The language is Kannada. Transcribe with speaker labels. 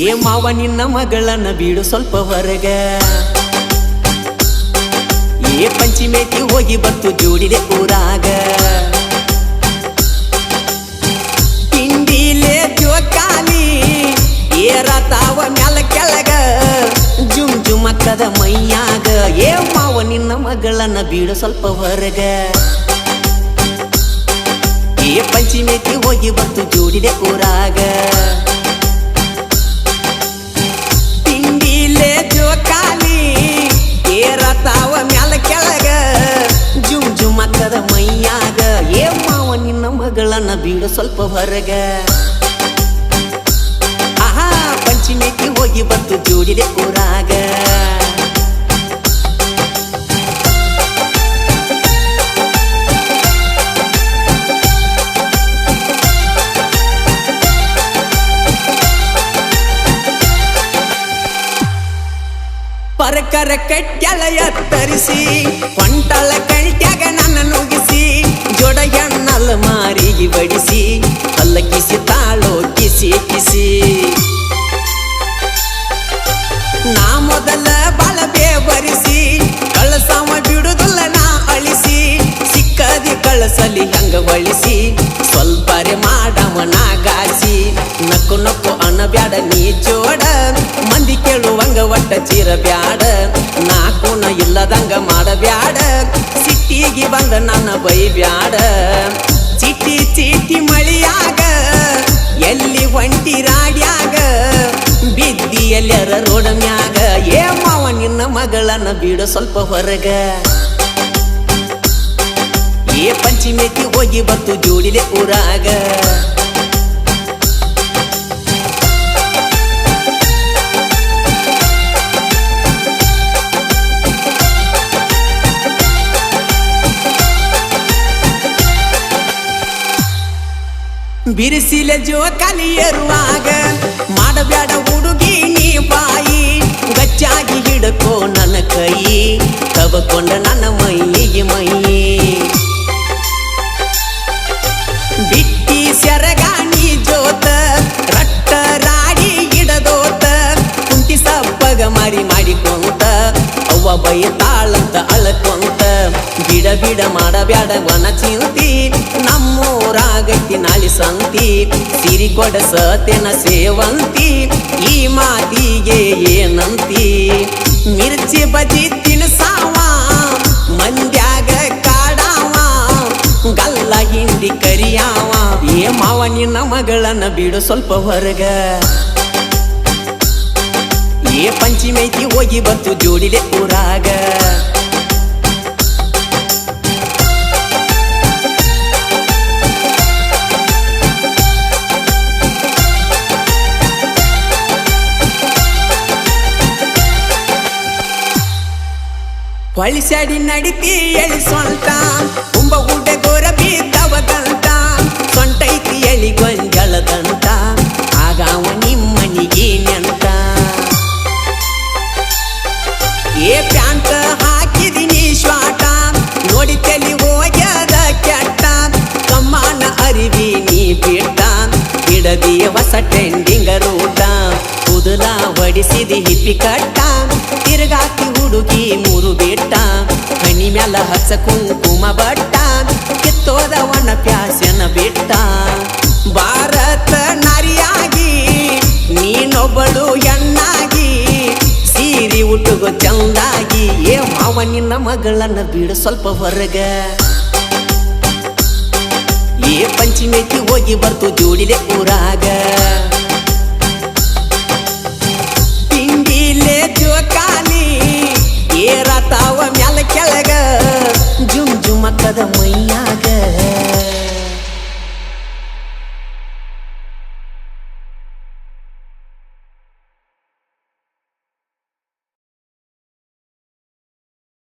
Speaker 1: ಏ ಮಾವ ನಿನ್ನ ಮಗಳನ್ನ ಬಿಡು ಸ್ವಲ್ಪ ಹೊರಗ ಏ ಪಂಚಿಮೇತಿ ಹೋಗಿ ಬಂತು ಜೋಡಿದೆ ಊರಾಗ ತಿಂಡಿಲೆ ಜೋಕಾಲಿ ಏರತಾವ ಮ್ಯಾಲ ಕೆಳಗ ಜುಮ್ ಜುಮಕ್ಕದ ಮೈಯಾಗ ಏ ಮಾವ ನಿನ್ನ ಮಗಳನ್ನ ಬಿಡು ಸ್ವಲ್ಪ ಹೊರಗ ಏ ಪಂಚಿಮೇತಿ ಹೋಗಿ ಬಂತು ಜೋಡಿದೆ ಊರಾಗ ತಿಂಡಿಲೆ ಜೋಕಾಲಿ ಏರತಾವ ಮ್ಯಾಲ ಕೆಳಗ ಜುಮ್ ಜುಮಕ್ಕದ ಮೈಯಾಗ ಏ ಮಾವ ನಿನ್ನ ಮಗಳನ್ನ ಬಿಡು ಸ್ವಲ್ಪ ಹೊರಗ ಆಹಾ ಪಂಚಿಮೇತಿ ಹೋಗಿ ಬಂತು ಜೋಡಿದೆ ಊರಾಗ ಪರಕರ ಕಟ್ಟ್ಯಾಳ ಎತ್ತರಿಸಿ ಕೊಂಟಳ ಕಳ್ಟ್ಯಾಗ ನನ್ನ ನುಗ್ಗಿಸಿ ಜೋಡ ಎಣ್ಣಲ್ ಮಾರಿಗೆ ಬಡಿಸಿ ಹಲ್ಲಕ್ಕಿಸಿ ತಾಳೋ ಕಿಸಿ ಕಿಸಿ ನಾ ಮೊದಲ ಬಾಳ ಬೇವರಿಸಿ ಕಳಸಾವ ಬಿಡುದಿಲ್ಲ ನಾ ಅಳಿಸಿ ಸಿಕ್ಕದಿ ಕಳಸಲಿ ಹಂಗ ಬಳಿಸಿ ಸ್ವಲ್ಪರೆ ಮಾಡವ ನಾಗಾಸಿ ನಕ್ಕು ನಕ್ಕು ಅನ್ನಬ್ಯಾಡ ನೀ ಜೋಡ ಮಂದಿ ಕೇಳುವಂಗ ಒಟ್ಟ ಚೀರ ಬ್ಯಾಡ ನಾಕುನ ಇಲ್ಲದಂಗ ಮಾಡಬ್ಯಾಡ ಸಿಟ್ಟಿಗೆ ಬಂದ ನನ್ನ ಬೈ ಬ್ಯಾಡ ಚಿಟಿ ಚೀಟಿ ಮಳಿಯಾಗ ಎಲ್ಲಿ ಒಂಟಿ ರಾಡ್ಯಾಗ ಬಿದ್ದಿ ಎಲ್ಲರ ರೋಡ ಮ್ಯಾಗ ಏ ಮಾವ ನಿನ್ನ ಮಗಳನ್ನ ಬಿಡು ಸ್ವಲ್ಪ ಹೊರಗ ಏ ಪಂಚಿಮೇತಿ ಹೋಗಿ ಬಂತು ಜೋಡಿಲೆ ಊರಾಗ ಬಿರಿಸಿಲೆ ಜೋಕಾಲಿ ಏರುವಾಗ ಮಾಡಬ್ಯಾಡ ಹುಡುಗಿ ನೀ ಬಾಯಿ ಗಚ್ಚಾಗಿ ಹಿಡಕೋ ನನ್ನ ಕೈ ತಬಕೊಂಡ ನನ್ನ ಮೈಗೆ ಮೈ ಬಿಟ್ಟಿ ಸೆರಗಾಣಿ ಜೋತ ರಟ್ಟ ರಾಡಿ ಹಿಡದೋತ ಕುಂತಿ ಸಪ್ಪಗ ಮಾರಿ ಮಾಡಿಕೊಂತ ಅವ್ವ ಬೈತಾಳಂತ ಅಳಕೊಂತ ಬಿಡ ಬಿಡ ಮಾಡಬ್ಯಾಡ ವನ ಚಿಂತಿ ನಮ್ಮೂರಾಗೈತಿ ನಾಳಿ ಸಂತಿ ಸಿರಿ ಕೊಡಸತೆನ ಸೇವಂತಿ ಈ ಮಾತಿಗೆ ಏನಂತಿ ಮಿರ್ಚಿ ಬಜಿ ತಿನ್ಸಾವ ಮಂದ್ಯಾಗ ಕಾಡಾವ ಗಲ್ಲ ಹಿಂಡಿ ಕರಿಯಾವ ಏ ಮಾವ ನಿನ್ನ ಮಗಳನ್ನ ಬಿಡು ಸ್ವಲ್ಪ ಹೊರಗ ಏ ಪಂಚಿಮೇತಿ ಹೋಗಿ ಬಂತು ಜೋಡಿಲೆ ಊರಾಗ ಹೊಳಿಸ್ಯಾಡಿ ನಡಿತಿ ಎಳಿ ಸೊಂಟ ಕುಂಬ ಗುಡ್ಡೆ ಗೋರ ಬಿದ್ದವದಂತ ಸೊಂಟೈತಿ ಎಳಿ ಗೊಂಜಳದಂತ ಆಗಾವ ನಿಮ್ಮನಿಗೆ ನೆಂಟ ಏ ಪ್ಯಾಂಟ್ ಹಾಕಿದಿನಿ ಶ್ವಾಟ ನೋಡಿ ತಲಿ ಹೋಗ್ಯದ ಕೆಟ್ಟ ಕಮ್ಮಾನ ಅರಿವಿ ನೀ ಬಿಟ್ಟ ಹಿಡದಿ ಹೊಸ ಟ್ರೆಂಡಿಂಗ ರೂಟ ಕೂದಲ ಹೊಡಿಸಿದಿ ಹಿಪ್ಪಿ ಕಟ್ಟ ತಿರುಗಾಕಿ ಹುಡುಗಿ ಮೂರು ಬಿಟ್ಟ ಹಣಿ ಮ್ಯಾಲ ಹಚ್ಚ ಕುಂಕುಮ ಬಟ್ಟ ಕಿತ್ತೋದವನ ಪ್ಯಾಸನ ಬಿಟ್ಟ ಭಾರತ ನಾರಿಯಾಗಿ ನೀನೊಬ್ಬಳು ಹೆಣ್ಣಾಗಿ ಸೀರಿ ಉಟ್ಟುಗೋ ಚಂದಾಗಿ ಏ ಮಾವ ನಿನ್ನ ಮಗಳನ್ನ ಬಿಡು ಸ್ವಲ್ಪ ಹೊರಗ ಏ ಪಂಚಿಮೇತಿ ಹೋಗಿ ಬರ್ತು ಜೋಡಿಲೆ ಊರಾಗ ತಿಂಡಿಲೆ ಜೋಕಾಲಿ ಏರತಾವ ಮ್ಯಾಲ ಕೆಳಗ ಜುಮ್ ಜುಮಕ್ಕದ ಮೈ